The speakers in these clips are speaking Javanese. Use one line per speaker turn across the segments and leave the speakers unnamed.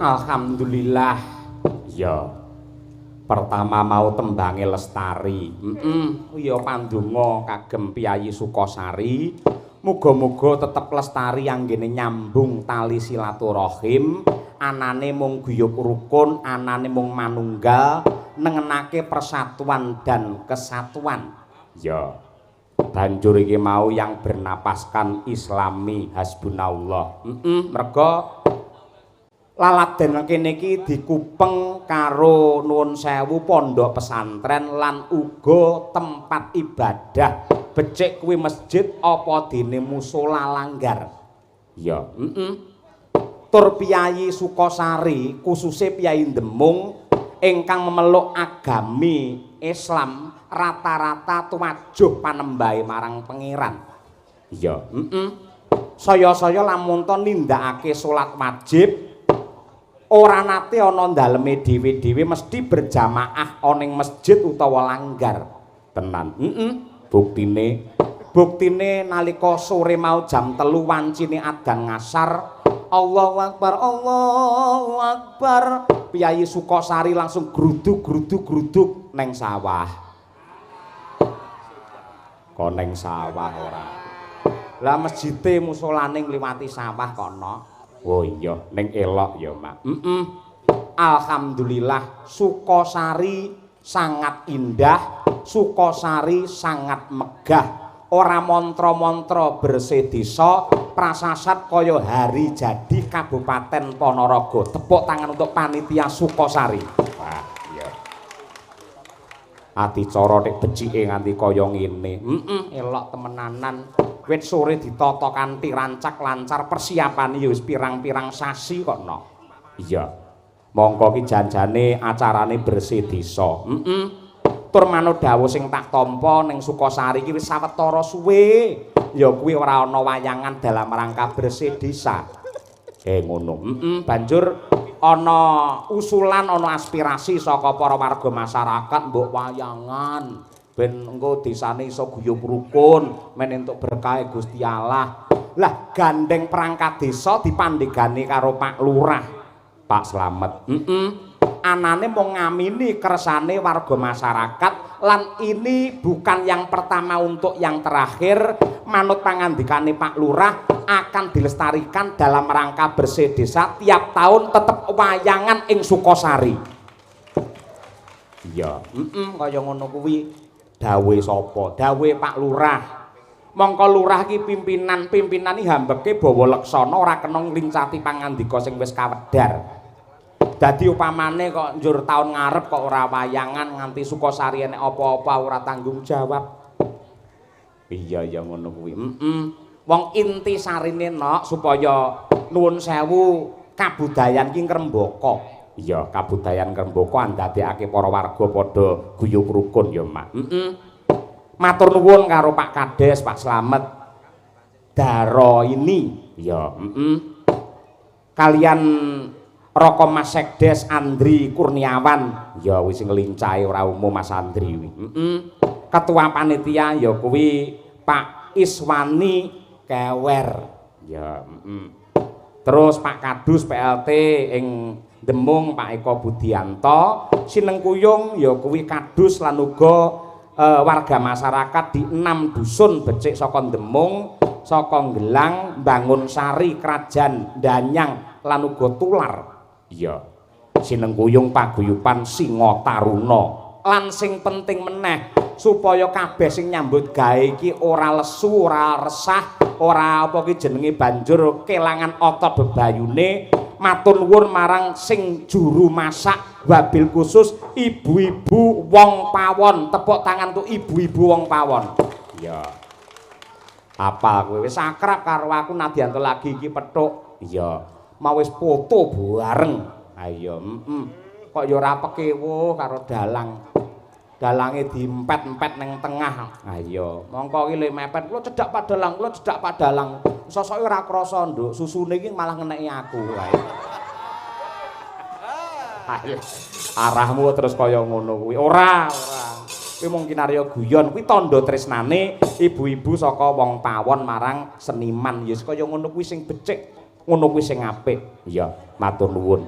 Alhamdulillah. Ya. Pertama mau tembange Lestari. Ya pandonga kagem Piyayi Sukosari. Muga-muga tetep lestari anggene nyambung tali silaturahim, anane mung guyub rukun, anane mung manunggal, nengenake persatuan dan kesatuan. Ya. Banjur iki mau yang bernapaskan Islami hasbunallah. Merga Laladen kene iki dikupeng karo nuwun sewu pondok pesantren lan uga tempat ibadah. Becik kuwi masjid apa dene musala langgar. Ya, Tur Piyayi Sukosari khususe Piyayi Demung ingkang memeluk agami Islam rata-rata tumajuh panembahe marang pangeran. Iya, saya-saya lamun to nindakake salat wajib ora nate ana daleme dhewe-dhewe mesti berjamaah ana ing masjid utawa langgar. Tenan. Buktine nalika sore mau jam 3 wancine adzan ngasar, Allahu Akbar, Allahu Akbar. Piyayi Sukosari langsung gruduk neng sawah. Kok neng sawah ora. Lah masjide musolane ngliwati sawah kono. Oh iya, ning elok ya, Mak. Alhamdulillah Sukosari sangat indah, Sukosari sangat megah. Ora mantra-mantra bersih desa, prasasat kaya hari jadi Kabupaten Ponorogo. Tepuk tangan untuk panitia Sukosari. Wah, iya. Adicara nek becike nganti kaya ngene. Elok temenanan. Wit sore ditata kanthi rancak lancar, persiapane ya wis pirang-pirang sasi kok no. Iya. Monggo ki janjane acarane bersih desa. Tur manut dawuh sing tak tampa ning Sukosari iki wis sawetara suwe. Ya kuwi ora ana wayangan dalam rangka bersih desa. Ngono. Banjur ana usulan, ana aspirasi saka para warga masyarakat mbok wayangan. Ben engko desane iso guyub rukun men entuk berkah Gusti Allah. Lah gandeng perangkat desa dipandhegani karo Pak Lurah, Pak Slamet. Anane mau ngamini kersane warga masyarakat lan ini bukan yang pertama untuk yang terakhir. Manut pangandikane Pak Lurah akan dilestarikan dalam rangka bersih desa tiap tahun tetep wayangan ing Sukosari. Iya, kaya ngono kuwi. Dawe sapa? Dawe Pak Lurah. Mongko lurah ki pimpinan iki hambeke bawa leksana ora kena nglincati pangandika sing wis kawedhar. Dadi upamane kok njur taun ngarep kok ora wayangan nganti Sukosari enek apa-apa ora tanggung jawab. Iya ya ngono kuwi. Wong inti sarine nok supaya nuwun sewu kabudayan ki ngrembaka. Iya, kabudayan ngrembaka andadekake para warga padha guyub rukun ya, Mak. Matur nuwun karo Pak Kades, Pak Slamet. Daro ini ya, kalian Roko Mas Sekdes Andri Kurniawan ya wis nglincahe ora umum Mas Andri kuwi. Ketua panitia ya kuwi Pak Iswani Kewer ya. Terus Pak Kadus PLT ing Demung Pak Eko Budianto, Sinengkuyung ya kuwi Kadus lan uga warga masyarakat di 6 dusun becik saka Demung, saka Gelang, Bangun Sari, Krajan, Danyang lan uga Tular. Iya. Sinengkuyung paguyuban Singa Taruna. Lan sing penting meneh supaya kabeh sing nyambut gawe iki ora lesu, ora resah, ora apa ki jenenge banjur kelangan otot bebayune. Matur nuwun marang sing juru masak wabil khusus ibu-ibu wong pawon. Tepuk tangan untuk ibu-ibu wong pawon. Iya. Apa kowe wis akrab karo aku nadyan lagi iki pethuk. Iya. Mau wis foto bareng. Ayo, kok ya ora pekewo karo dalang. Dalange diempet-empet ning tengah. Ayo, mongko iki le mepet kula cedhak padalang, kula cedhak padalang. Sosoke ora krasa, Nduk. Susune iki malah ngeneki aku wae. Ayo. Arahmu terus kaya ngono kuwi. Ora. Kuwi mung kinarya guyon, kuwi tandha tresnane ibu-ibu saka wong pawon marang seniman. Ya kaya ngono kuwi sing becik. Ngono kuwi sing apik. Iya, matur nuwun.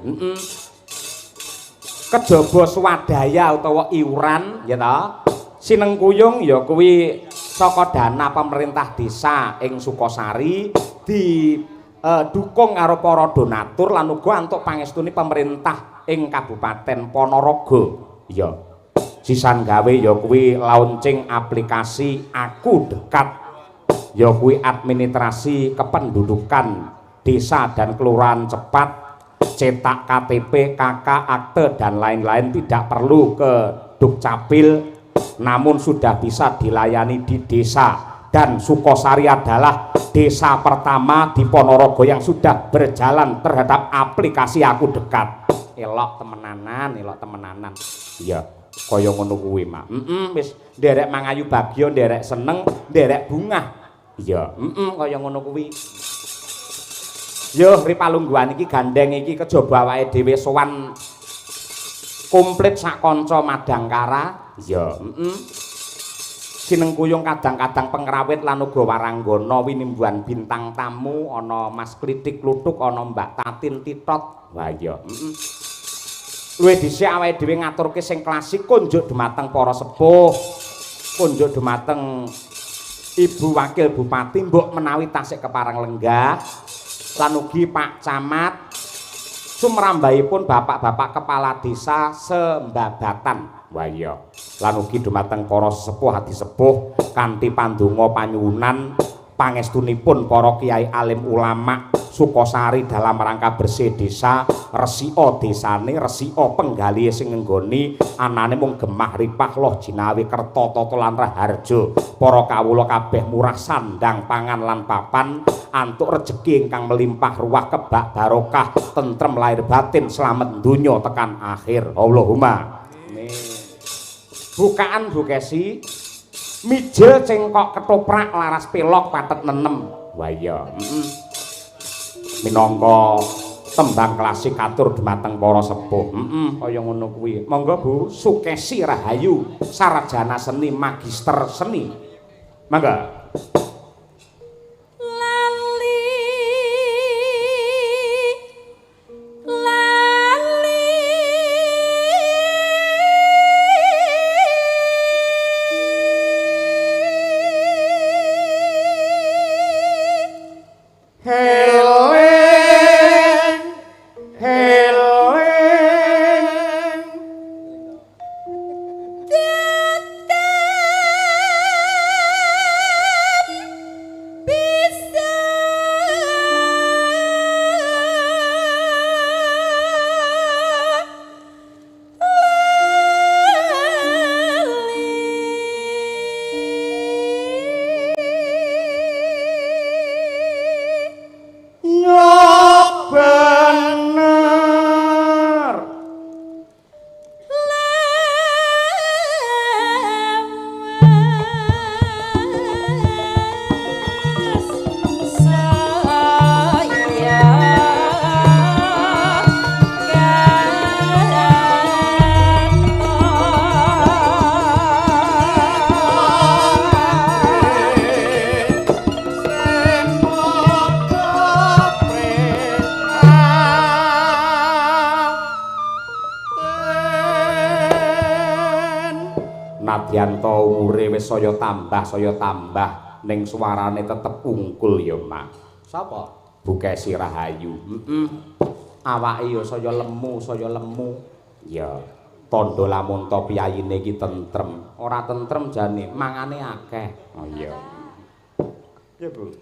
Kejaba swadaya utawa iuran ya ta. Sinengkuyung ya kuwi saka dana pemerintah desa ing Sukosari didukung karo para donatur lan uga antuk pangestune pemerintah ing Kabupaten Ponorogo. Ya. Sisan gawe ya kuwi launching aplikasi Aku Dekat. Ya kuwi administrasi kependudukan desa dan kelurahan cepat cetak KTP, KK, akte dan lain-lain tidak perlu ke Dukcapil, namun sudah bisa dilayani di desa. Dan Sukosari adalah desa pertama di Ponorogo yang sudah berjalan terhadap aplikasi Aku Dekat. Elok temenanan. Iya, kaya ngono kuwi, Mak. Wis nderek mangayu bagyo, nderek seneng, nderek bungah. Iya, kaya ngono kuwi. Yo, ripalungguhan iki gandeng iki kejaba awake dhewe sowan komplit sak kanca Madangkara. Iya, Sinengkuyung kadang-kadang pengrawit lan uga waranggana winimbuhan bintang tamu ana Mas Klitik Kluthuk ana Mbak Tatin Titot. Wah iya, luwih dhisik awake dhewe ngaturke sing klasik kunjuk dumateng para sepuh, kunjuk dumateng Ibu Wakil Bupati mbok menawi tasik kepareng lenggah lan ugi Pak Camat sumrambahipun bapak-bapak kepala desa sembabatan. Wah iya, lan ugi dumateng para sesepuh hadi sepuh kanthi pandonga panyuwunan pangestunipun para kiai alim ulama Sukosari dalam rangka bersih desa, resika desane, resika penggalihe sing nggoni anane mung gemah ripah loh jinawi kerta tata lan raharja. Para kawula kabeh murah sandang pangan lan papan, antuk rejeki ingkang melimpah ruah kebak barokah, tentrem lahir batin, slamet donya tekan akhir. Allahumma amin. Bukaan Bu Kesi, mijil cengkok ketoprak laras pelok patet nenem. Wah iya, minangka tembang klasik atur dumateng para sepuh. Kaya ngono kuwi. Monggo Bu, Sukesi Rahayu, sarjana seni, magister seni. Mangga. Nadyanto umure wis saya tambah ning suarane tetep ungkul ya Mak. Sapa? Bu Kesi Rahayu. Awake ya saya lemu. Ya, tandha lamun to piyayine iki tentrem. Ora tentrem jane mangane akeh. Oh iya. Ya Bu.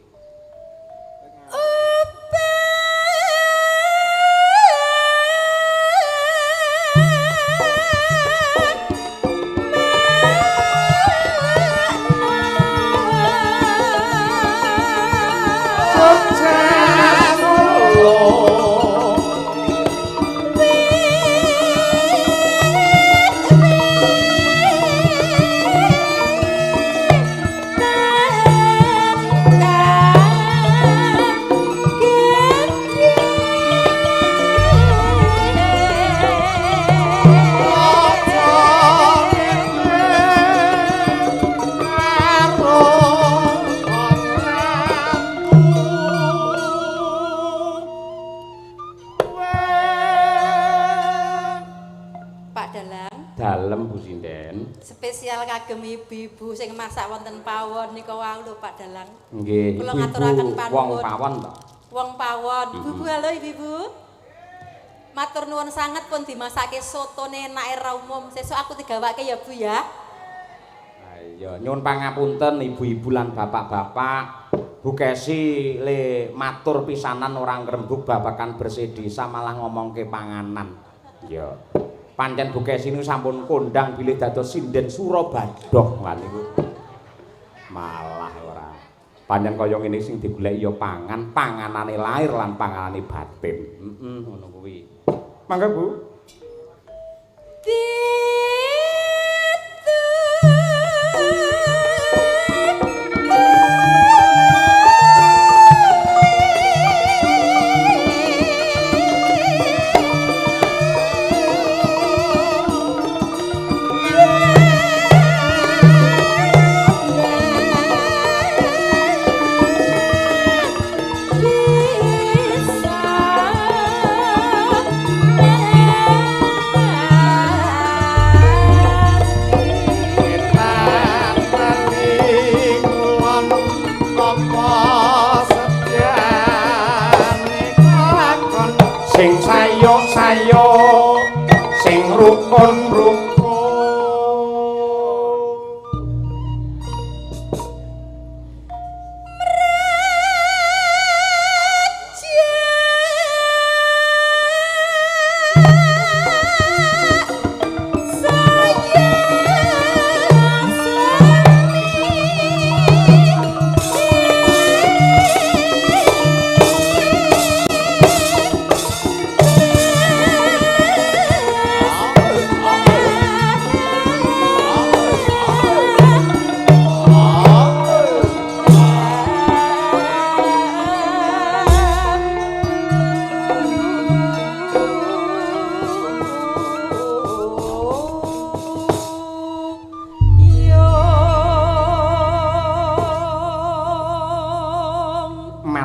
Spesial kagem ibu-ibu sing masak wonten pawon nika wau lho Pak Dalang.
Nggih,
kula ngaturaken panuwun.
Wong pawon to.
Wong pawon. Ibu halo ibu. Matur nuwun sanget pun dimasake sotone enake ra umum. Sesuk aku digawake ya Bu ya.
iya nyuwun pangapunten ibu-ibu lan bapak-bapak. Bu Kesi le matur pisanan orang ngrembug babakan bersih desa malah ngomongke panganan. Iya. Pancen Bu Kesi niku sampun kondang bilih dados sinden Surabadok lan niku. Malah ora. Pancen kaya ngene sing digoleki ya pangan, panganane lahir lan panganane batin. Ngono kuwi. Mangga Bu. Sing sayo sing rukun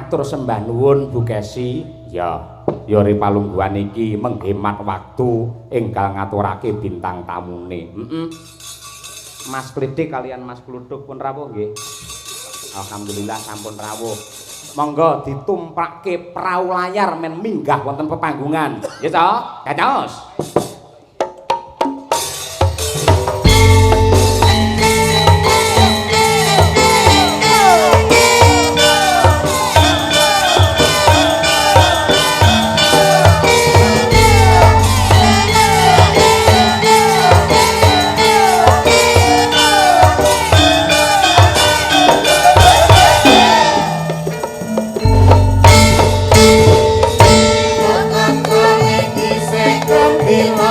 matur sembah nuwun Bu Kesi. Ya ripalungguhan iki menghemat waktu enggal ngaturake bintang tamune. Mas Klidik kalian Mas Kluthuk pun rawuh nggih. Alhamdulillah sampun rawuh. Monggo ditumpakke prau layar men minggah wonten pepanggungan. Ya to? Dados.
Bila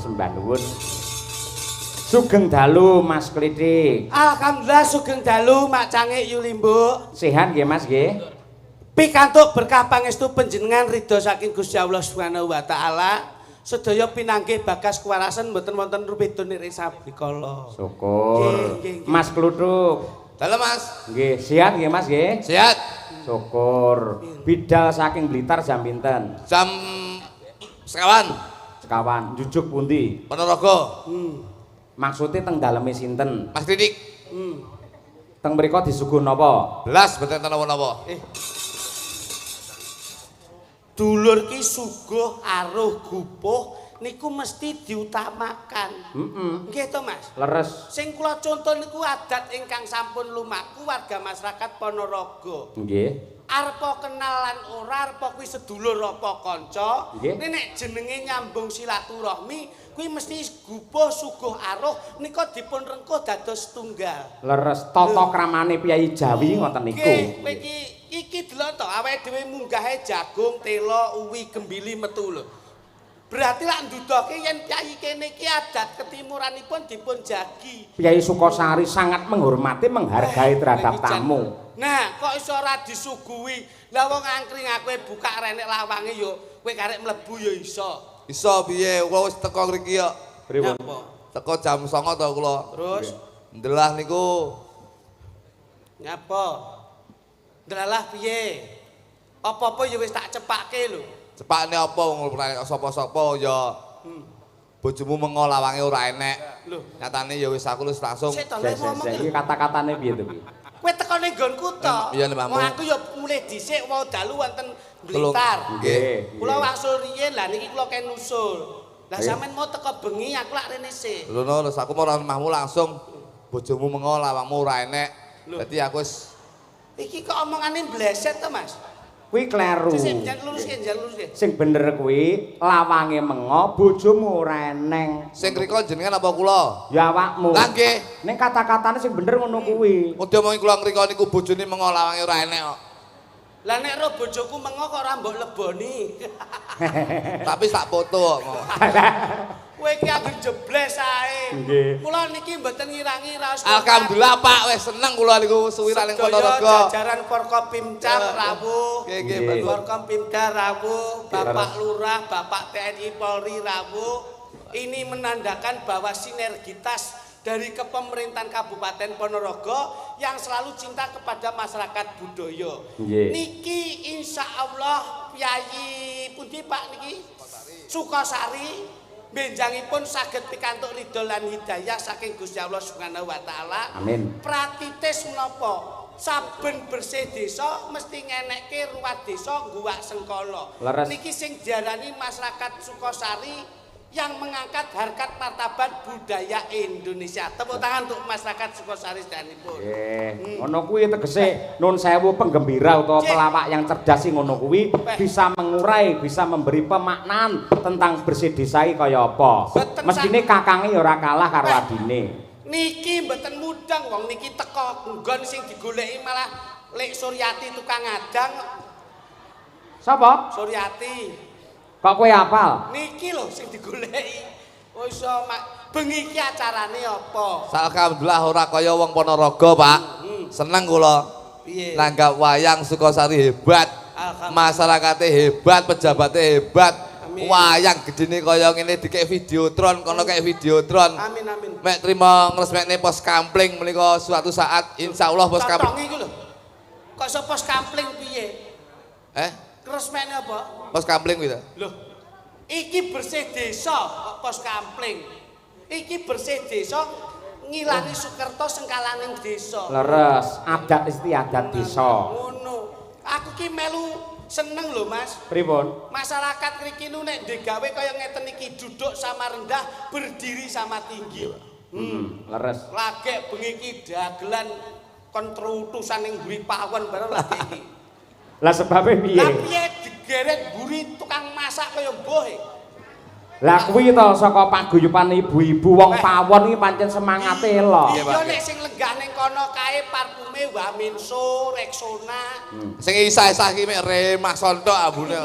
sembah nuwun. Sugeng dalu Mas Klitik.
Alhamdulillah sugeng dalu Mak Cangik Yulimbo.
Sehat nggih Mas nggih?
Pikantuk berkah pangestu panjenengan ridho saking Gusti Allah Subhanahu wa taala. Sedaya pinanggih bagas kewarasan mboten wonten rupedun ing sabrikala.
Syukur.
Nggih.
Mas Kluthuk.
Dalam Mas.
Nggih, sehat nggih Mas nggih?
Sehat.
Syukur. Bidal saking Blitar jam pinten?
Jam sekawan.
Sekawan. Jujuk pundi?
Ponorogo.
Maksudnya teng daleme sinten?
Mas Didik.
Teng mriku disuguh napa?
Belas beten napa-napa.
Dulur ki suguh aruh gupuh niku mesti diutamakan. Nggih to Mas?
Leres.
Sing kula contoh niku adat ingkang sampun lumaku warga masyarakat Ponorogo.
Nggih.
Arpa kenalan ora arpa kuwi sedulur apa kanca.
Nggih.
Nek jenenge nyambung silaturahmi kuwi mesti gupuh suguh aruh nika dipun rengkuh dados tunggal.
Leres tata kramane piyai Jawi ngoten niku.
Nggih, kowe iki delok to awake dhewe munggahe jagung, tela, uwi, gembili metu lho. Berarti lak ndudoke yen piyai kene iki adat ketimuranipun dipun jagi.
Piyai Sukosari sangat menghormati, menghargai terhadap
Iki jan-
tamu.
Nah, kok iso ora disuguhi? Lah wong angkring aku buka renek lawange yo kowe karek mlebu yo iso.
Iso piye? Kula wis teko mriki kok.
Pripun?
Napa?
Teko jam 09.00 to kula.
Terus
Ndelah niku
nyapa? Ndelalah piye? Apa-apa ya wis tak cepake lho.
cepakne apa wong sapa-sapa ya bojomu mengo lawange ora enek.
Lho,
Nyatane ya wis aku wis langsung.
sik to
Sik,
lek
sik,
ngomong
sik.
lho.
Iki kata-katane piye to kuwi?
Kowe teko ning nggonku to.
Iya, Mbak Mu.
Wong aku ya mulai dhisik wau dalu wonten Blitar.
Nggih.
Kula wangsul riyen lah niki kula ken nusul. Lah
Ayo.
sampean mau teko bengi aku lak rene sik.
Lho no, aku mau rumahmu langsung bojomu mengo lawangmu ora enek.
Lho.
Dadi aku wis
Iki kok omongane bleset to, Mas?
Kuwi kleru.
Sik jangan luruske, jangan luruske.
Sing bener kuwi lawange mengo, bojomu ora eneng.
sing riko jenengan apa kula?
Ya awakmu.
Lah nggih.
Ning kata-katane sing bener ngono kuwi.
Udah mau kula ngriko niku bojone mengo lawange ora enek kok.
Lah nek ro bojoku mengo kok ora mbok leboni.
Tapi sak foto kok.
Kowe iki anggere jebles ae.
Nggih.
Kula niki mboten ngira-ngira.
Alhamdulillah Pak wis seneng kula niku suwiran ning Ponorogo.
Jajaran Forkopimcam rawuh.
Nggih nggih
Nggih.
betul.
Forkopimda rawuh, Bapak Lurah, Bapak TNI Polri rawuh. Ini menandakan bahwa sinergitas dari kepemerintahan Kabupaten Ponorogo yang selalu cinta kepada masyarakat budaya.
Nggih.
Niki insya Allah Piyayi pundi Pak niki? Sukosari. Benjangipun saged pikantuk ridho lan hidayah saking Gusti Allah Subhanahu wa taala.
Amin.
Pratitis menapa? Saben bersih desa mesti ngenekke ruwat desa ngguwak sengkala.
Leres.
Niki sing diarani masyarakat Sukosari yang mengangkat harkat martabat budaya Indonesia. Tepuk tangan untuk masyarakat Sukosari sedanipun.
Nggih. Ngono kuwi tegese nun sewu penggembira utawa
Cik.
pelawak yang cerdas sing ngono kuwi
Peh.
bisa mengurai, bisa memberi pemaknaan tentang bersih desa iki kaya apa.
Boten
Mestine kakange ya ora kalah karo
Peh.
adine.
Niki mboten mudang wong niki teko nggon sing digoleki malah Lek Suryati tukang adang.
Sapa?
Suryati.
Kok kowe apal?
Niki lho sing digoleki. Oh iso bengi iki acarane apa?
Alhamdulillah ora kaya wong Ponorogo, Pak. Seneng kula.
Piye?
Nanggap wayang Sukosari hebat.
Alhamdulillah.
Masyarakatnya hebat, pejabatnya hebat.
Amin.
Wayang gedene kaya ngene dikek videotron, kono kayak videotron.
Amin amin.
Mek trimo ngresmekne pos kampling menika suatu saat insyaallah pos kampling.
Cotongi iku lho. Kok iso pos kampling piye? Resmene apa?
Pos kampling gitu.
Loh. Iki bersih desa kok pos kampling. Iki bersih desa ngilangi Sukerto sengkalaning desa.
Leres, adat istiadat desa.
Ngono. Aku ki melu seneng lho Mas.
Pripun?
Masyarakat mriki nu nek digawe kaya ngeten iki duduk sama rendah, berdiri sama tinggi.
Leres.
Lagek bengi iki dagelan kon trutusan ning mburi pawon bareng lagi iki.
Lah sebabe piye?
Lah piye digeret mburi tukang masak kaya mbuh.
Lah kuwi to saka paguyuban ibu-ibu wong pawon iki pancen semangate lho.
Iya nek sing lenggah ning kono kae parfume Waminso, Rexona.
Sing isah-isah ki mek Remak Sontok ambune.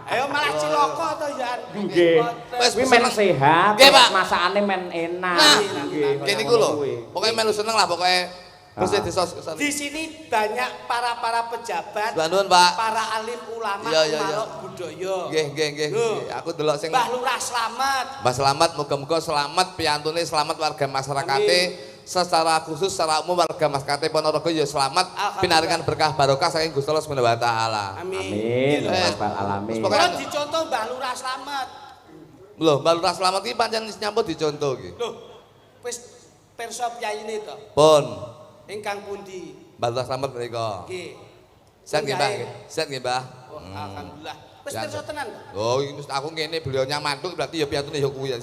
Ayo malah ciloko to Yan.
Nggih. Kuwi men sehat,
Nggih, Pak.
masakane men enak.
Nah,
Nggih.
kene iku lho. Pokoke melu seneng lah pokoke bersih desa.
Di sini banyak para pejabat,
Nuwun, Pak.
para alim ulama,
Iya, iya, iya.
maluk budaya.
Nggih. Aku delok sing
Mbah Lurah Slamet.
Mbah Slamet, muga-muga selamat piyantune, selamat warga masyarakate. Secara khusus secara umum warga masyarakat Ponorogo ya selamat pinaringan berkah barokah saking Gusti Allah Subhanahu wa taala.
Amin. Rabbal alamin.
Kalau dicontoh Mbah Lurah Slamet.
Lho, Mbah Lurah Slamet iki pancen nyambut dicontoh iki.
Loh, wis pirsa piyayine to.
Pun,
Ingkang pundi?
Mbah Lurah Slamet menika.
Nggih.
Set nggih, Mbah. Set nggih, Mbah.
Oh, alhamdulillah. Wis
Ya,
pirsa tenan.
Oh, iki mesti aku ngene beliaunya mantuk berarti ya piyantune ya kuwi ya.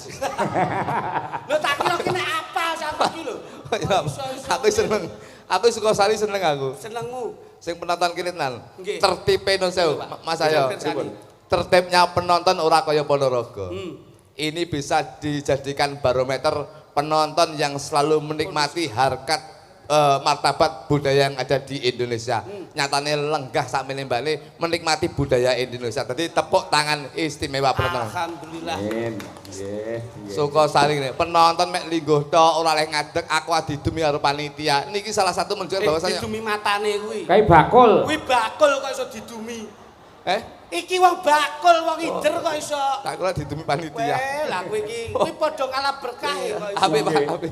Lho tak kira kene apal sampe iki lho.
Ya, aku seneng. Aku Sukosari seneng aku.
Senengmu.
Sing penonton kirinan.
Nggih.
Tertipe non sewu, Mas Ayo.
Pripun?
Tertibnya penonton ora kaya Ponorogo. Ini bisa dijadikan barometer penonton yang selalu menikmati harkat martabat budaya yang ada di Indonesia. Nyatane lenggah sak mbale menikmati budaya Indonesia. Tadi tepuk tangan istimewa penonton.
Alhamdulillah.
Amin. Nggih.
Sukosari ini penonton mek lingguh tok ora oleh ngadeg aku adidumi karo panitia. Niki salah satu menunjukkan bahwasanya
didumi matane kuwi.
Kayak bakul.
Kuwi bakul kok iso didumi.
Iki
wong bakul, wong ider kok iso.
tak kira didumi panitia.
Weh, lah kuwi iki padha ngalah berkah kok iso.
Apik Pak, apik.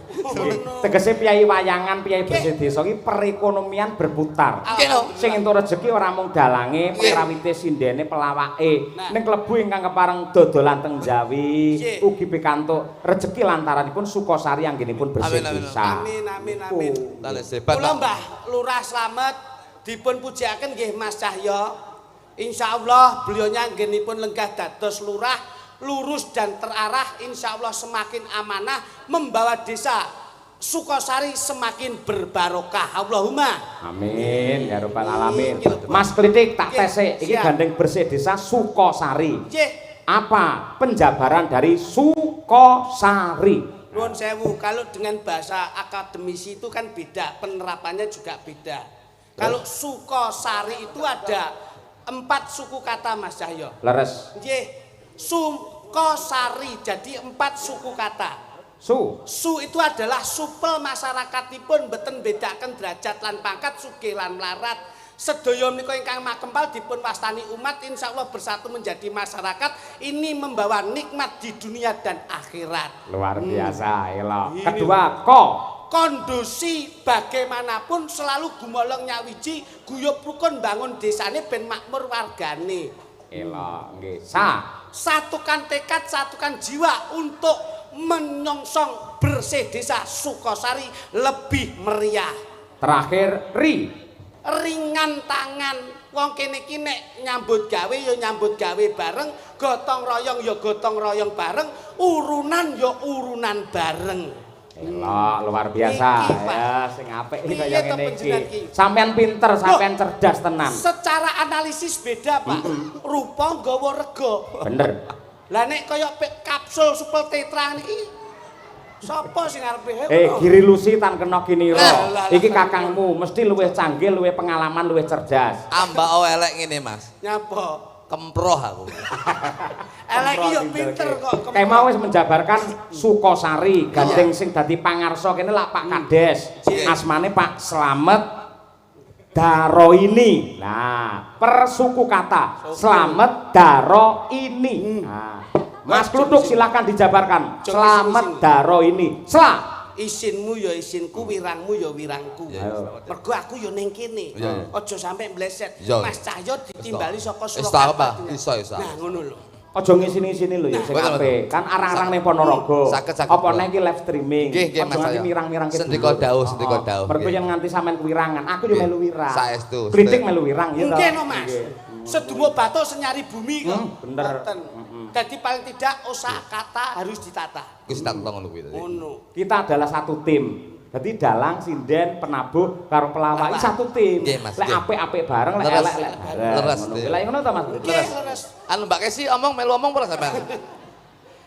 Tegese piyai wayangan, piyai bersih desa iki perekonomian berputar. Sing entuk rejeki ora mung dalange, prawite sindene pelawake. Ning klebu ingkang kepareng dodolan teng Jawi, ugi pikantuk rejeki lantaranipun Sukosari anggenipun bersih desa.
Amin.
Lah sebat.
Kula Mbah Lurah Slamet dipun pujiaken nggih Mas Cahyo. Insyaallah beliaunya anggenipun lenggah dados lurah lurus dan terarah, insyaallah semakin amanah membawa desa Sukosari semakin berbarokah. Allahumma
amin ya rabbal alamin. Mas Klitik tak tesik iki gandeng bersih desa Sukosari. Apa penjabaran dari Sukosari?
Nuwun sewu, kalau dengan bahasa akademisi itu kan beda, penerapannya juga beda. Kalau Sukosari itu ada 4 suku kata Mas Cahyo.
Leres.
Nggih. Sukosari jadi 4 suku kata. Su itu adalah supel masyarakatipun mboten bedaken derajat lan pangkat, sugih lan mlarat. Sedaya menika ingkang makempal dipun wastani umat insyaallah bersatu menjadi masyarakat ini membawa nikmat di dunia dan akhirat.
Luar biasa, elok. Kedua,
kondusi bagaimanapun selalu gumolong nyawiji guyub rukun bangun desane ben makmur wargane.
Elok, nggih.
Satukan tekad, satukan jiwa untuk menyongsong bersih desa Sukosari lebih meriah.
Terakhir,
ringan tangan. Wong kene iki nek nyambut gawe ya nyambut gawe bareng, gotong royong ya gotong royong bareng, urunan ya urunan bareng.
Elok, luar biasa ya, sing apik iki kaya ngene iki. Sampean pinter, sampean cerdas tenan.
Secara analisis beda, Pak. Rupa nggawa rega.
Bener.
Lah nek kaya kapsul supel tetra niki sapa sing arepe?
Giri Lusi tan kena kinira. Iki kakangmu mesti luwih canggih, luwih pengalaman, luwih cerdas.
Ambak elek ngene, Mas.
Nyapa?
Kemproh aku.
Elek iki yo pinter kok.
Kayak mau wis menjabarkan Sukosari, gandeng sing dadi pangarsa kene lak Pak Kades. Asmane Pak Slamet Daroini. Nah, per suku kata Slamet Daroini. Nah, Mas Kluthuk silakan dijabarkan. Slamet Daroini. Isinmu ya isinku, wirangmu ya wirangku. Mergo aku ya ning kene. Aja sampe mleset. Mas Cahyo ditimbali saka Surakarta.
Iso.
Nah, ngono lho.
Aja ngisini-sini lho ya sing apik. Kan arang-arang ning Ponorogo. Apa nek iki live streaming.
Nggih, Mas.
Aja mirang-mirang kene.
Sendika dawuh.
Mergo yen nganti sampean kuwirangan, aku yo melu wirang.
Saestu.
Kritik melu wirang ya to.
Nggih no, Mas. Sedungo batuk senyari bumi kok.
Bener.
Jadi paling tidak usaha kata harus ditata.
Wis tak ngono kuwi tadi.
Kita adalah satu tim. Jadi dalang, sinden, penabuh, karo pelawak iki satu tim. Lek apik-apik bareng, lek elek bareng.
Leres.
Lah ngono to Mas.
Leres.
Anu Mbak Kesi melu omong ora sampean?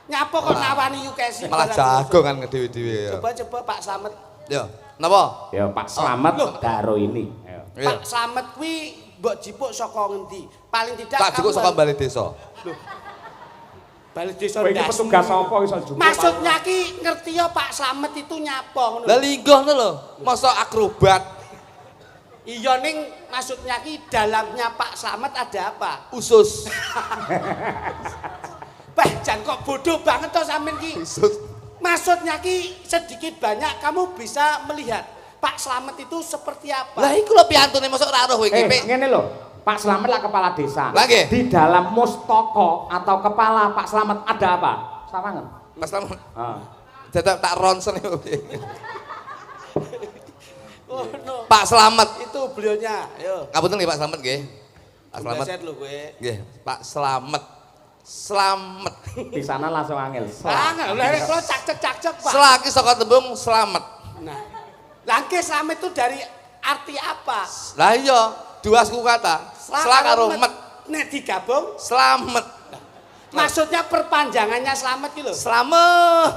Nyapa kok nawani yu Kesi?
Malah jago kan ngedewi-dewi ya.
Coba Pak Slamet.
Yo, napa?
Ya Pak Slamet Daro ini.
Pak Slamet kuwi mbok jipuk saka ngendi? Paling tidak
Tak cukup saka bali desa.
Balik desa
Kowe iki
ndas.
petugas apa iso jupuk?
Maksudnya ki ngerti ya Pak Slamet itu nyapa ngono.
Lah linggoh ngono lho. Masa akrobat
Iya ning maksudnya ki dalamnya Pak Slamet ada apa?
usus.
Bah, jan kok bodoh banget toh sampean ki.
Usus.
Maksudnya ki sedikit banyak kamu bisa melihat Pak Slamet itu seperti apa.
Lah iku lho piantune mosok ora roh kowe iki. Pik.
Ngene lho. Pak Slamet lah kepala desa.
Lah nggih.
Di dalam mustaka atau kepala Pak Slamet ada apa? Sawangen.
Mas Slamet.
Ah.
Tetep tak ronsen iku.
Oh, no.
Pak Slamet.
Itu beliaunya. Ayo.
Ngapunten nggih Pak Slamet nggih. Pak Slamet.
Bleset lho kowe.
Nggih, Pak Slamet. Slamet.
Di sana langsung angel.
Angel lha nek kula cak-cek Pak.
Selaki saka tembung selamat.
Nah. Langke Slamet itu dari arti apa?
Lah iya, dua suku kata. Sela karo met.
Nek digabung
Slamet.
maksudnya perpanjangannya Slamet ki lho.
Slamet.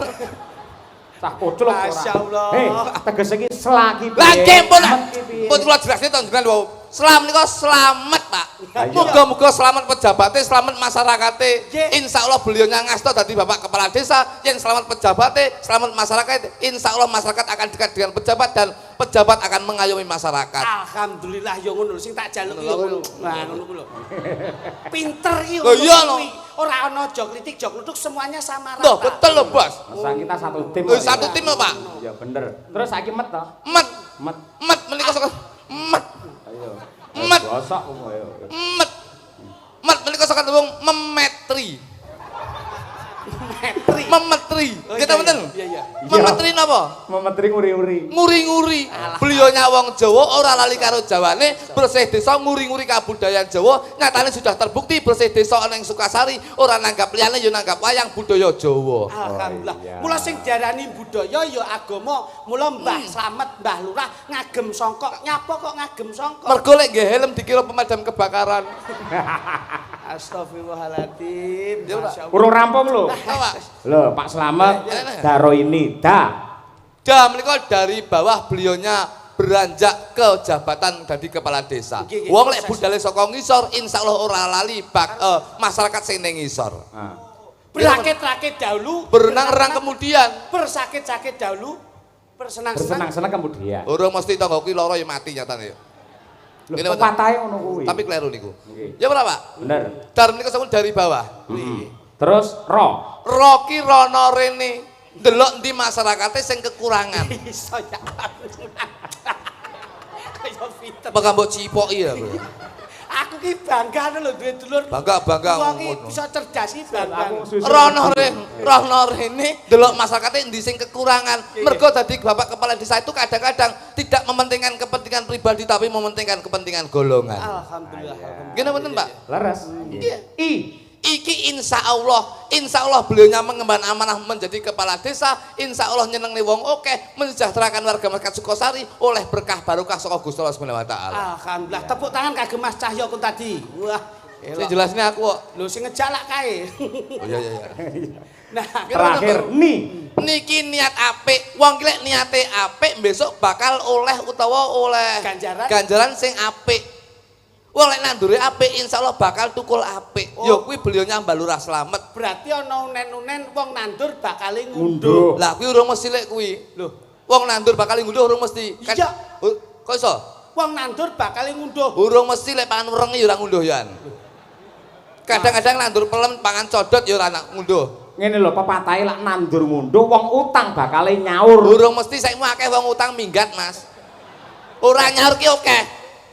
Cah koclok ora.
Masyaallah.
Hei, tegese iki selagi piye?
Lah nggih pun.
Slamet ki piye?
Pun kula jelasne to jenengan wau. Selam nika selamat, Pak.
Lah iya.
Muga-muga selamat pejabatnya, selamat masyarakatnya.
Nggih.
Insyaallah beliau ngasta dadi Bapak Kepala Desa, yang selamat pejabatnya, selamat masyarakat. Insyaallah masyarakat akan dekat dengan pejabat dan pejabat akan mengayomi masyarakat.
Alhamdulillah yo ngono lho sing tak jaluk yo ngono. Nah ngono ku lho. Pinter iki
Lho, iya, lho.
Ora ana jog kritik jog luduk semuanya sama rata.
Loh, betul loh, Bos.
Masa kita satu tim.
Loh,
kok,
satu
ya?
tim loh, Pak.
Ya bener. Terus saiki met to?
Met,
Met.
met menika saka met,
Ayo.
Met.
Gosok kowe ayo.
met. Met menika saka tembung memetri.
Metri.
Memetri.
Oh,
Kita
iya,
mboten?
Iya iya.
Memetri napa?
Memetri nguri-nguri.
Nguri-nguri. Beliaunya wong Jawa ora lali karo Jawane, bersih desa nguri-nguri kabudayaan Jawa. Nyatane sudah terbukti bersih desa ana ing Sukasari, ora nanggap liyane ya nanggap wayang budaya Jawa.
Alhamdulillah.
iya.
Mula sing diarani budaya ya agama. Mula Mbah Slamet, Mbah Lurah ngagem songkok. Nyapa kok ngagem songkok?
Mergo lek nggih helm dikira pemadam kebakaran.
Astagfirullahaladzim.
Ya, Pak.
Masya Allah.
Urung rampung lho.
Apa?
Loh, Pak Slamet
Ya, ya, ya.
daro ini da.
Dah menika dari bawah beliaunya beranjak ke jabatan dari kepala desa.
Nggih, nggih,
Wong lek
proses.
budale saka ngisor insyaallah ora lali masyarakat sing ning ngisor.
Ah.
Berakit-rakit dahulu.
Berenang-renang kemudian.
Bersakit-sakit dahulu. Bersenang-senang.
Bersenang-senang kemudian.
Urung mesti tangga kuwi lara ya mati nyatane.
Loh,
Ini
pepatahe ngono kuwi.
Tapi kleru niku.
Nggih.
Ya ora, Pak?
Bener.
Dar menika sampun dari bawah.
Terus ro.
Roki rono rene ndelok ndi masyarakate sing kekurangan.
Iso ya. Kaya pinter.
Apa mbok cipoki ya.
Aku ki bangga lho duwe dulur.
Bangga
Wong ki
ngono.
bisa cerdas iki bangga.
Aku susu.
Rono rene ndelok masyarakate ndi sing kekurangan. Mergo dadi Bapak Kepala Desa itu kadang-kadang tidak mementingkan kepentingan pribadi tapi mementingkan kepentingan golongan.
Alhamdulillah.
Gini bener, Pak?
Leres.
Iya.
I.
Iki insya Allah beliaunya mengemban amanah menjadi kepala desa, insya Allah nyenengi wong oke, mensejahterakan warga masyarakat Sukasari oleh berkah barokah saka Gusti Allah Subhanahu wa taala.
Alhamdulillah. Tepuk tangan kagem Mas Cahyo kun tadi. Wah.
Sing jelasnya aku kok.
Lho sing ngejalak kae.
Oh iya iya.
Nah,
Terakhir ni.
Niki niat apik, wong ki lek niate apik besok bakal oleh utawa oleh
Ganjaran
sing apik. Wong lek nandure apik insyaallah bakal tukul apik.
Oh.
Ya kuwi beliaunya Mbah Lurah Slamet.
berarti ana unen-unen wong nandur bakal
Ngunduh.
ngunduh.
Lah kuwi urung mesti lek kuwi.
Loh,
Wong nandur bakal ngunduh urung mesti.
Iya.
Oh, kok iso?
wong nandur bakal ngunduh.
Urung mesti lek pangan ureng ya ora ngunduh yan. Kadang-kadang nandur pelem pangan codot ya ora ngunduh.
Ngene lho pepatahe lak nandur ngunduh wong utang bakale nyaur.
Urung mesti saiki akeh wong utang minggat, Mas. Ora nyaur ki oke.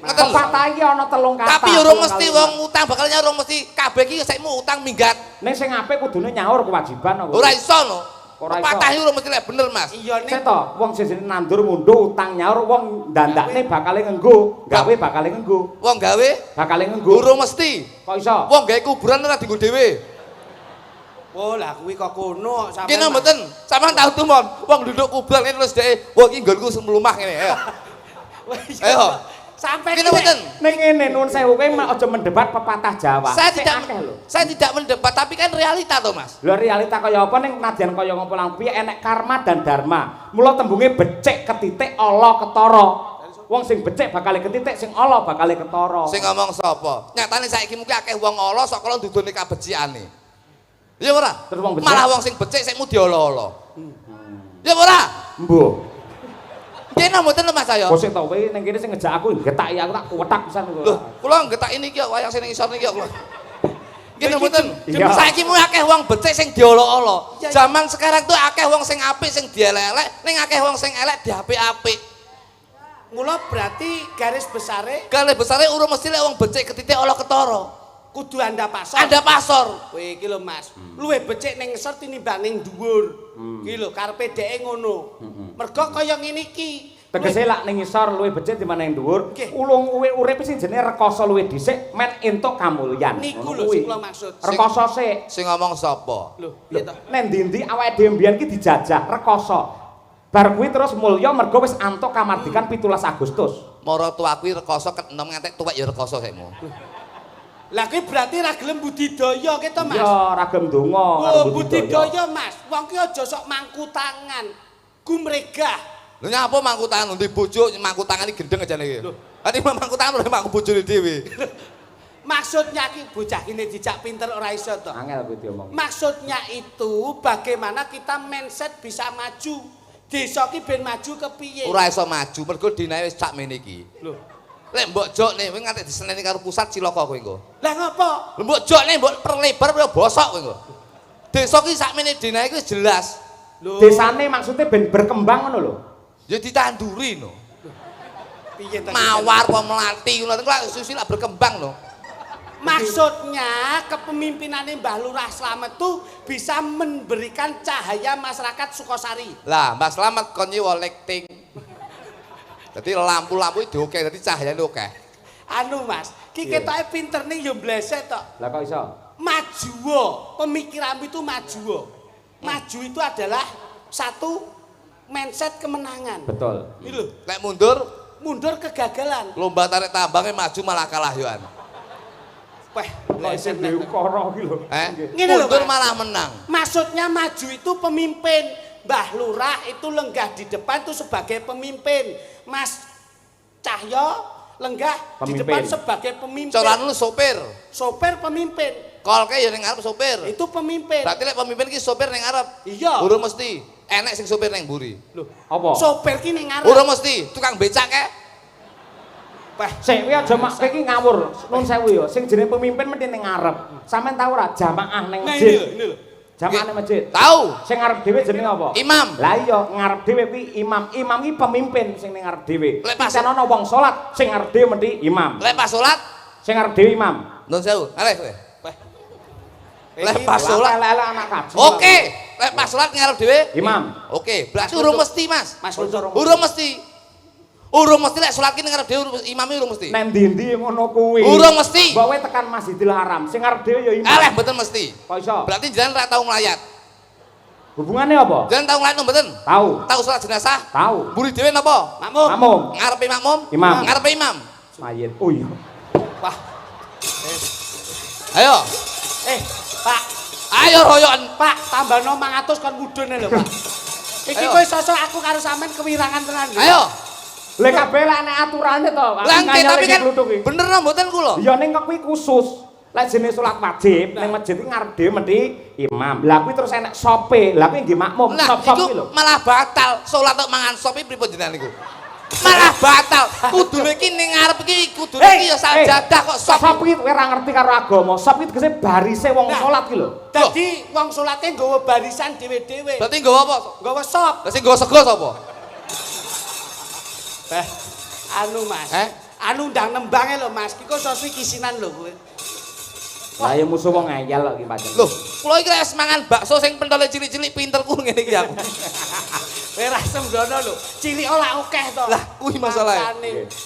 Ngoten lho.
Pepatah iki ana telung kata.
Tapi urung mesti wong utang bakal nyaur, urung mesti kabeh ki saiki utang minggat.
Ning sing apik kudune nyaur kewajiban apa?
Ora iso no.
Ora iso.
Pepatah iki urung mesti lek bener, Mas.
Iya ning
Seto, wong sing nandur ngunduh utang nyaur wong dandakne bakale ngenggo, gawe bakale ngenggo.
Wong gawe
Bakale ngenggo.
urung mesti.
Kok iso?
Wong gawe kuburan ora dienggo dhewe.
oh lah kuwi kok kono sampean.
Kene mboten, sampean tahu tumon, wong duduk kuburan ini terus dhek, wong iki nggonku semlumah ngene. Ayo. Ayo.
Sampai
Kene mboten.
Ning ngene nuwun sewu kowe aja mendebat pepatah Jawa.
Saya
Sing
tidak
akeh lho.
saya tidak mendebat tapi kan realita toh, Mas.
Lho realita kaya apa ning nadyan kaya ngopo lan piye enek karma dan dharma. Mula tembunge becik ketitik ala ketara. Wong sing becik bakal ketitik, sing ala bakal ketara.
Sing ngomong sapa? Nyatane saiki mungkin akeh wong ala sok kala ndudune kabeciane. Ya ora?
Terus wong becik?
Malah wong sing becik sik mudi ala-ala. Ya ora?
Mbuh.
Kene mboten lho Mas saya.
Kok sik to kowe ning kene sing ngejak aku getaki aku tak kuwetak pisan kok.
Lho, kula ngetak ini ki wayang sing ngisor niki kula. Kene mboten.
Iya.
Saiki mung akeh wong becik sing diolo-olo.
Ya, ya.
Zaman sekarang tuh akeh wong sing apik sing dielek-elek, ning akeh wong sing elek diapik-apik.
Mula berarti garis besare
Kali besare urung mesti lek wong becik ketitik ala ketara.
kudu anda pasor.
Anda pasor.
Kowe iki lho Mas, luwih becik ning ngisor tinimbang ning dhuwur. Iki lho karepe dheke ngono. Mergo kaya ngene iki.
Tegese lak ning ngisor luwih becik dimana ning dhuwur.
Nggih.
Ulung uwe urip sing jenenge rekoso luwih dhisik men entuk kamulyan.
Niku
Ngono
lho
kuwi.
sing kula maksud.
Rekoso sik.
Sing ngomong sapa?
Lho, piye to?
Nek ndi-ndi awake dhewe mbiyen ki dijajah rekoso. Bar kuwi terus mulya mergo wis antuk kamardikan 17 Agustus.
Mara tuaku rekoso enom ngantek tuwek ya rekoso sekmu.
Lah kuwi berarti ra gelem budidaya ki to Mas.
Ya ragam donga
Oh, budidaya Mas. Wong ki aja sok mangku tangan. Gumregah.
Lho nyapa mangku tangan ndi bojo mangku tangan iki gendeng aja iki. Ati mangku tangan lho mangku bojone dhewe.
Maksudnya ki bocah ini dijak pinter ora iso to.
Angel kuwi diomong.
Maksudnya itu bagaimana kita mindset bisa maju. Desa ki ben maju kepiye?
Ora iso maju mergo dinae wis cak mene iki.
Lho.
Lek mbok jokne kowe nganti diseneni karo pusat cilaka kowe engko.
Lah ngopo?
Lho mbok jokne mbok perlebar ya bosok kowe engko. Desa ki sakmene dinae iki wis jelas.
Lho.
Desane maksudnya ben berkembang ngono lho.
Ya ditanduri no.
Piye to?
Mawar apa melati ngono lek susi lak berkembang no.
Maksudnya kepemimpinannya Mbah Lurah Slamet tuh bisa memberikan cahaya masyarakat Sukosari.
Lah, Mas Slamet kon nyewa lighting. Dadi lampu-lampu dioke, dadi cahayane oke.
Anu Mas, ki
Iya.
ketoke pinter nih yo bleset tok.
Lah kok iso?
Maju wo, pemikiranmu itu maju wo. Maju itu adalah satu mindset kemenangan.
Betul.
Ini loh,
Lek mundur,
mundur kegagalan.
lomba tarik tambangnya maju malah kalah yoan.
Wah,
Kok
bleset
iso
nek.
ukara iki lho.
Ngene lho,
Mundur
Mas.
malah menang.
Maksudnya maju itu pemimpin. Mbah Lurah itu lenggah di depan tuh sebagai pemimpin. Mas Cahyo lenggah di
Pemimpin.
depan sebagai pemimpin.
Coran lu sopir.
Sopir pemimpin.
Kolke ya ning ngarep sopir.
Itu pemimpin.
Berarti lek pemimpin ki sopir ning ngarep.
Iya.
Urung mesti. Enek sing sopir ning mburi.
Loh,
Apa?
sopir ki ning ngarep.
Urung mesti. Tukang becak ke.
Wah,
Sik kowe aja mak kowe iki ngawur. Nun sewu ya, sing jenenge pemimpin mesti ning ngarep. Sampeyan tau ora jamaah ning
nah
masjid?
ini lho.
Jamaah ning masjid.
Tahu.
Sing ngarep dhewe jenenge apa?
Imam.
Lah iya, ngarep dhewe kuwi imam. Imam iki pemimpin sing ning ngarep dhewe.
Lek pas-
Nek ana wong salat, sing ngarep dhewe mesti imam.
Lek pas salat,
Sing ngarep dhewe imam.
nun sewu. Aleh kowe. Lek
Iki
pas salat.
Lek anak kaji.
Oke, lek pas salat ngarep dhewe
Imam.
Oke, berarti urung mesti, Mas.
Mas Lurah.
Urung mesti. Urung mesti lek salat ki ngarep dhewe imame urung mesti.
Nek ndi-ndi ngono kuwi.
Urung mesti.
Mbok kowe tekan Masjidil Haram, sing ngarep dhewe ya imam.
Aleh mboten mesti.
Kok iso?
Berarti jenengan ra tau nglayat.
Hubungannya apa?
Jenengan tau nglayat mboten?
Tahu.
Tahu salat jenazah?
Tahu.
Mburi dhewe napa?
Makmum.
Makmum.
Ngarepe makmum?
Imam.
Ngarepe imam.
Mayit. Oh iya.
Wah,
Ayo.
Pak,
Ayo royokan.
Pak, tambahno 500 kon mudhun lho, Pak. Iki
Ayo.
kowe sosok aku karo sampean kewirangan tenan. lho.
Ayo.
Lek kabeh lek nek aturane to.
Lah nggih tapi kan bener nang mboten kula.
Ya ning kok kuwi khusus. Lek jenis salat wajib ning masjid iki ngarep dhewe mesti imam. Lah kuwi terus enek sope. Lah kuwi nggih makmum.
Nah,
Sop-sop
iku
iki lho.
malah batal. Salat tok mangan sop iki pripun jenengan niku? Malah batal. Kudune iki ning ngarep iki kudune iki ya sajadah kok sop.
Sop iki kowe ora ngerti karo agama. Sop iki tegese barise wong
Nah.
salat iki lho.
Dadi wong salate nggawa barisan dhewe-dhewe.
Berarti nggawa apa?
Nggawa sop.
Lah sing nggawa sego sapa?
Anu Mas. Anu ndang nembange lho Mas. Ki kok sosok kisinan lho kowe.
Lah ya musuh wong ngeyel kok iki pancen.
Loh, kula iki wis mangan bakso sing pentole cilik-cilik pinterku ngene iki aku.
Kowe ra sembrono lho. Cilik ora akeh to.
Lah, kuwi masalahe.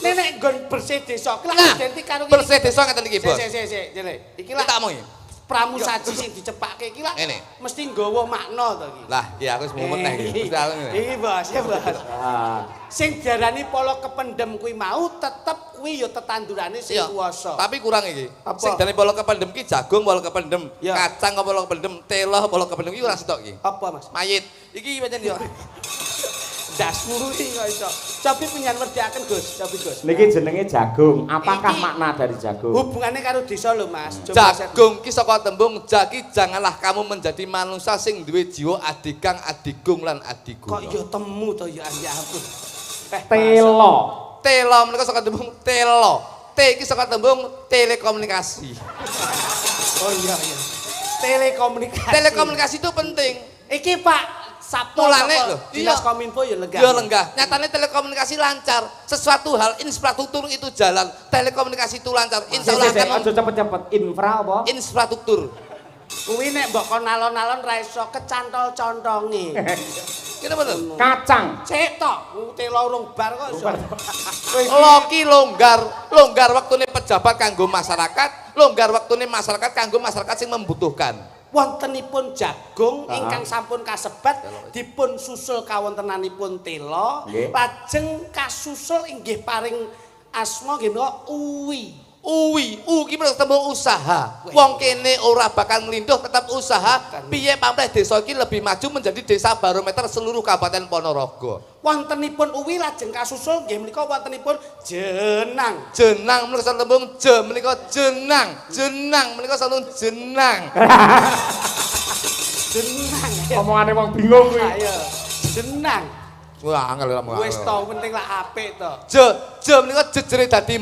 Nek nggon bersih desa, ki
Nah,
lah identik karo
bersih desa ngeten iki, Bos.
Sik, jele. Iki
Iki
lah
tak omongi.
pramusaji sing dicepakke iki lah
Ngene.
mesti nggawa makna to iki.
Lah, iya aku wis mumet nek iki. Mesti aku ngene.
Iki Bos, ya Bos.
Ah.
Sing diarani polo kependem kuwi mau tetep kuwi ya tetandurane sing
Iya.
kuwasa.
Tapi kurang iki.
Apa?
Sing dene polo kependem ki jagung polo kependem,
Iya.
kacang polo kependem, telo polo kependem iki ora sitok iki.
Apa Mas?
Mayit. Iki pancen yo.
Dasmu iki kok iso. Cobi pengen werdiaken Gus, cobi Gus.
Niki jenenge jagung. Apakah
Iki
makna dari jagung?
Hubungannya karo desa lho Mas. Coba
Jagung ki saka tembung jaki janganlah kamu menjadi manusia sing duwe jiwa adigang adigung lan adiguna.
kok yo temu to ya ampun.
Telo.
Telo menika saka tembung telo. T iki saka tembung telekomunikasi.
Oh iya iya. Telekomunikasi.
Telekomunikasi itu penting.
Iki Pak Sabtu
Mulane
saka
lho,
Dinas
iya.
Kominfo ya lenggah.
Ya lenggah. Nyatane telekomunikasi lancar. Sesuatu hal infrastruktur itu jalan. Telekomunikasi itu lancar. Insya Allah akan
Aja cepet-cepet. Infra apa?
infrastruktur.
Kuwi nek mbok kon alon-alon ra iso kecantol contonge.
Kita bener.
Kacang.
Cek tok, telo urung bar kok iso.
Loki longgar waktune pejabat kanggo masyarakat, longgar waktune masyarakat kanggo masyarakat sing membutuhkan.
Wontenipun jagung ingkang sampun kasebat dipun susul kawontenanipun telo,
Nggih.
lajeng kasusul inggih paring asma nggih menika uwi.
Uwi ki menika tembung usaha. Wong kene ora bakal nglindhuh tetap usaha. Piye pamrih desa iki lebih maju menjadi desa barometer seluruh Kabupaten Ponorogo.
Wontenipun uwi lajeng kasusul nggih menika wontenipun jenang.
Jenang menika tembung je menika jenang. Jenang menika salun jenang.
Jenang. ya.
Omongane wong bingung kuwi.
Ayo. Jenang.
Wah, angel
Wis to penting lah apik to.
Je menika jejere dadi